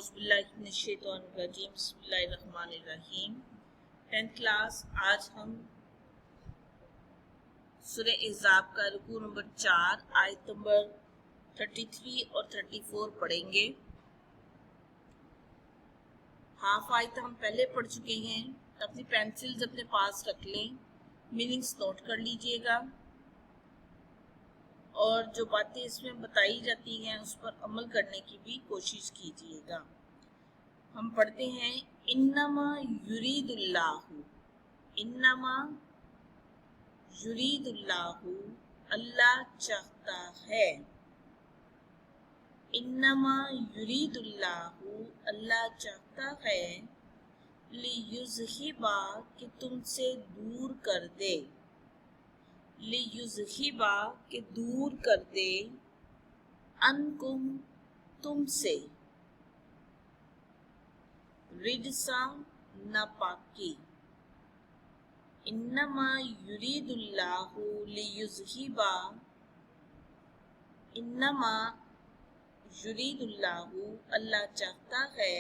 اعوذ باللہ من الشیطان الرجیم بسم اللہ الرحمن الرحیم 10th کلاس آج ہم سورہ احزاب کا رکوع نمبر 4 آیت نمبر 33 اور 34 پڑھیں گے۔ ہاف آیت ہم پہلے پڑھ چکے ہیں، اپنی پینسلز اپنے پاس رکھ لیں، میننگز نوٹ کر لیجئے گا اور جو باتیں اس میں بتائی جاتی ہیں اس پر عمل کرنے کی بھی کوشش کیجیے گا۔ ہم پڑھتے ہیں انما یرید اللہ، انما یرید اللہ، اللہ چاہتا ہے، انما یرید اللہ، اللہ چاہتا ہے، لیذہبا کہ تم سے دور کر دے، لیذہبا کہ دور کر دے، عنکم تم سے، رجسا ناپاکی، انما یرید اللہ لیذہبا، انما یرید اللہ، اللہ چاہتا ہے،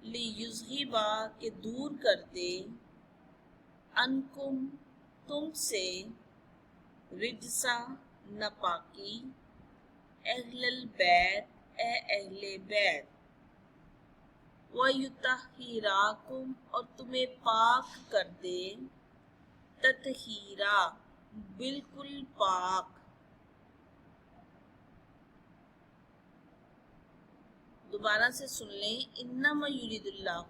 لیذہبا کہ دور کر دے، عنکم تم سے، رجسا ناپاکی، اہل البیت اے اہل بیت، وَيُطَہِّرَکُم اور تمہیں پاک کر دے، تطہیرا بالکل پاک۔ دوبارہ سے سن لیں، انما یرید اللہ،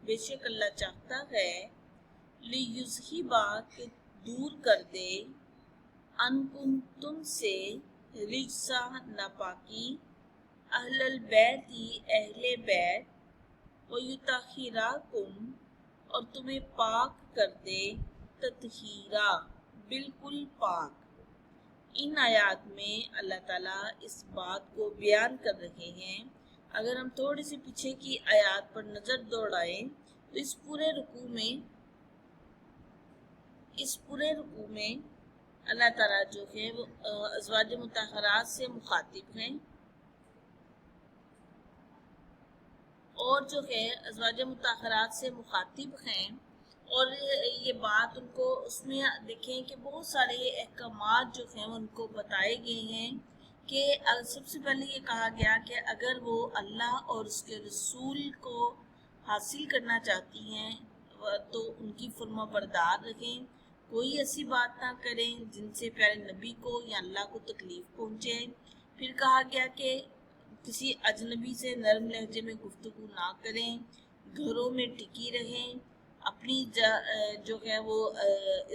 بے شک اللہ چاہتا ہے، لیذہبا کہ دور کر دے، عنکم تم سے، رجسا ناپاکی، اہل البیت اہل بیت، وَيُطَہِّرَکُم اور تمہیں پاک کر دے، تطہیرا بالکل پاک۔ ان آیات میں اللہ تعالیٰ اس بات کو بیان کر رہے ہیں۔ اگر ہم تھوڑی سی پیچھے کی آیات پر نظر دوڑائیں تو اس پورے رکوع میں اللہ تعالیٰ جو ہے وہ ازواج مطہرات سے مخاطب ہیں، اور جو ہے ازواج مطہرات سے مخاطب ہیں، اور یہ بات ان کو اس میں دیکھیں کہ بہت سارے احکامات جو ہیں ان کو بتائے گئے ہیں کہ سب سے پہلے یہ کہا گیا کہ اگر وہ اللہ اور اس کے رسول کو حاصل کرنا چاہتی ہیں تو ان کی فرما بردار رہیں، کوئی ایسی بات نہ کریں جن سے پیارے نبی کو یا اللہ کو تکلیف پہنچے۔ پھر کہا گیا کہ کسی اجنبی سے نرم لہجے میں گفتگو نہ کریں، گھروں میں ٹکی رہیں، اپنی جو ہے وہ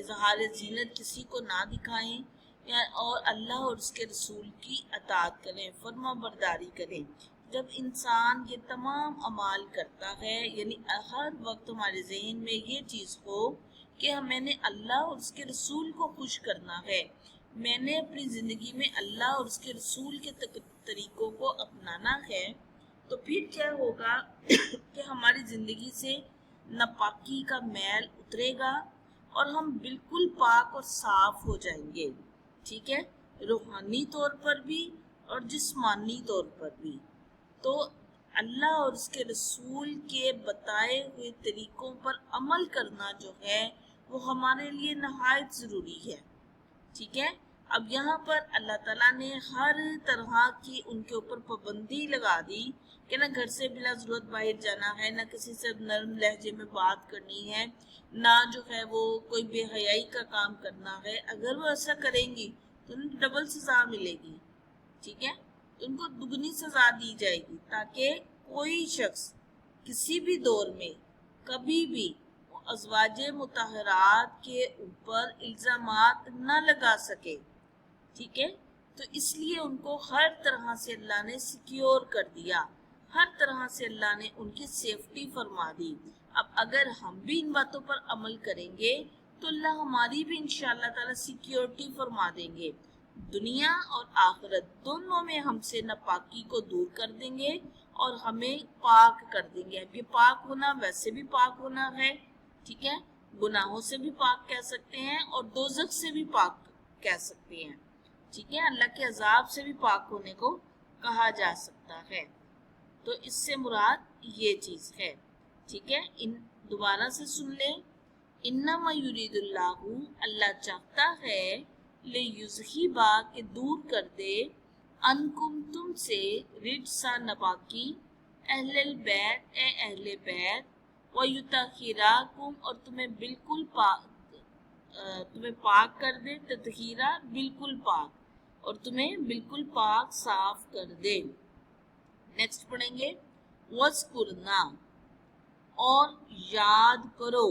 اظہار زینت کسی کو نہ دکھائیں، اور اللہ اور اس کے رسول کی اطاعت کریں، فرما برداری کریں۔ جب انسان یہ تمام اعمال کرتا ہے، یعنی ہر وقت ہمارے ذہن میں یہ چیز ہو کہ میں نے اللہ اور اس کے رسول کو خوش کرنا ہے، میں نے اپنی زندگی میں اللہ اور اس کے رسول کے طریقوں کو اپنانا ہے، تو پھر کیا ہوگا کہ ہماری زندگی سے ناپاکی کا میل اترے گا اور ہم بالکل پاک اور صاف ہو جائیں گے، ٹھیک ہے، روحانی طور پر بھی اور جسمانی طور پر بھی۔ تو اللہ اور اس کے رسول کے بتائے ہوئے طریقوں پر عمل کرنا جو ہے وہ ہمارے لیے نہایت ضروری ہے، ٹھیک ہے۔ اب یہاں پر اللہ تعالیٰ نے ہر طرح کی ان کے اوپر پابندی لگا دی کہ نہ گھر سے بلا ضرورت باہر جانا ہے، نہ کسی سے نرم لہجے میں بات کرنی ہے، نہ جو ہے وہ کوئی بے حیائی کا کام کرنا ہے۔ اگر وہ ایسا کریں گی تو ان کو ڈبل سزا ملے گی، ٹھیک ہے، تو ان کو دگنی سزا دی جائے گی، تاکہ کوئی شخص کسی بھی دور میں کبھی بھی ازواج مطہرات کے اوپر الزامات نہ لگا سکے، ٹھیک ہے۔ تو اس لیے ان کو ہر طرح سے اللہ نے سیکیور کر دیا، ہر طرح سے اللہ نے ان کی سیفٹی فرما دی۔ اب اگر ہم بھی ان باتوں پر عمل کریں گے تو اللہ ہماری بھی انشاءاللہ تعالی سیکیورٹی فرما دیں گے، دنیا اور آخرت دونوں میں ہم سے ناپاکی کو دور کر دیں گے اور ہمیں پاک کر دیں گے۔ اب یہ پاک ہونا ویسے بھی پاک ہونا ہے، ٹھیک ہے، گناہوں سے بھی پاک کہہ سکتے ہیں اور دوزخ سے بھی پاک کہہ سکتے ہیں، ٹھیک ہے، اللہ کے عذاب سے بھی پاک ہونے کو کہا جا سکتا ہے۔ تو اس سے مراد یہ چیز ہے. ٹھیک ہے، دوبارہ سے سن لیں. انما یرید اللہ، اللہ چاہتا ہے، لیذہبا کہ دور کر دے، انکم تم سے، رجسا ناپاکی، اہل البیت اے اہل بیت، ویطہرکم اور تمہیں بالکل پاک کر دے، تطہیرا بالکل پاک، اور تمہیں بالکل پاک صاف کر دے. نیکسٹ پڑھیں گے. وَاذْكُرْنَا اور یاد کرو،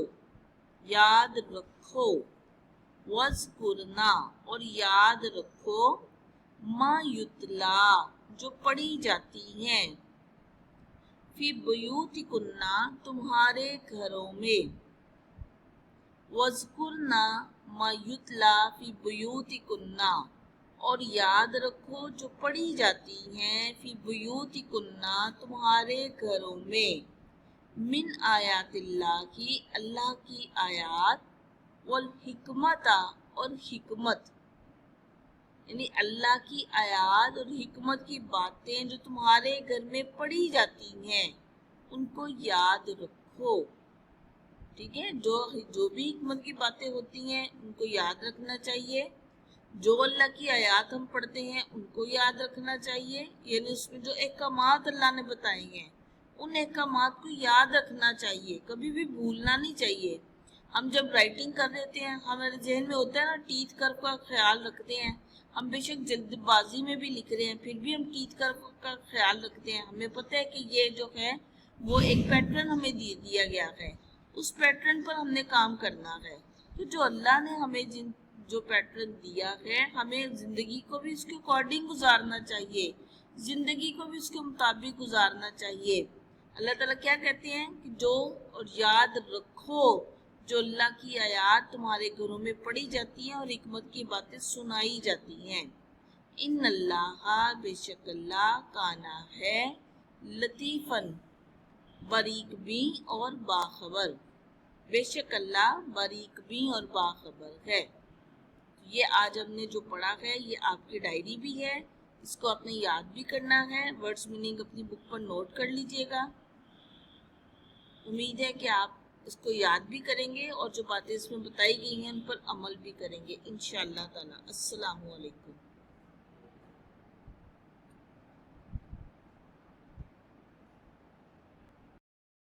یاد رکھو. وَاذْكُرْنَا اور یاد رکھو، مَا یُتْلَا جو پڑھی جاتی ہیں، فی بیوتکنا تمہارے گھروں میں. وَاذْكُرْنَا مَا یُتْلَا فی بیوتکنا اور یاد رکھو جو پڑھی جاتی ہیں، فی بیوتکنا تمہارے گھروں میں، من آیات اللہ کی اللہ کی آیات، والحکمت اور حکمت، یعنی اللہ کی آیات اور حکمت کی باتیں جو تمہارے گھر میں پڑھی جاتی ہیں ان کو یاد رکھو. ٹھیک ہے، جو بھی حکمت کی باتیں ہوتی ہیں ان کو یاد رکھنا چاہیے. جو اللہ کی آیات ہم پڑھتے ہیں ان کو یاد رکھنا چاہیے، یعنی اس میں جو احکامات اللہ نے بتائے ہیں ان احکامات کو یاد رکھنا چاہیے، کبھی بھی بھولنا نہیں چاہیے. ہم جب رائٹنگ کر رہتے ہیں ہمارے ذہن میں ہوتا ہے نا، ٹیتھ کرو کا خیال رکھتے ہیں. ہم بے شک جلد بازی میں بھی لکھ رہے ہیں پھر بھی ہم ٹیتھ کرو کا خیال رکھتے ہیں. ہمیں پتہ ہے کہ یہ جو ہے وہ ایک پیٹرن ہمیں دیا گیا ہے، اس پیٹرن پر ہم نے کام کرنا ہے. تو جو اللہ نے ہمیں جو پیٹرن دیا ہے ہمیں زندگی کو بھی اس کے اکارڈنگ گزارنا چاہیے، زندگی کو بھی اس کے مطابق گزارنا چاہیے. اللہ تعالیٰ کیا کہتے ہیں کہ جو اور یاد رکھو جو اللہ کی آیات تمہارے گھروں میں پڑھی جاتی ہیں اور حکمت کی باتیں سنائی جاتی ہیں. ان اللہ بے شک اللہ کانا ہے، لطیفن باریک بین اور باخبر، بے شک اللہ باریک بین اور باخبر ہے. یہ آج ہم نے جو پڑھا ہے یہ آپ کی ڈائری بھی ہے، اس کو آپ نے یاد بھی کرنا ہے. ورڈز میننگ اپنی بک پر نوٹ کر لیجئے گا. امید ہے کہ آپ اس کو یاد بھی کریں گے اور جو باتیں اس میں بتائی گئی ہیں ان پر عمل بھی کریں گے انشاءاللہ تعالی. السلام علیکم.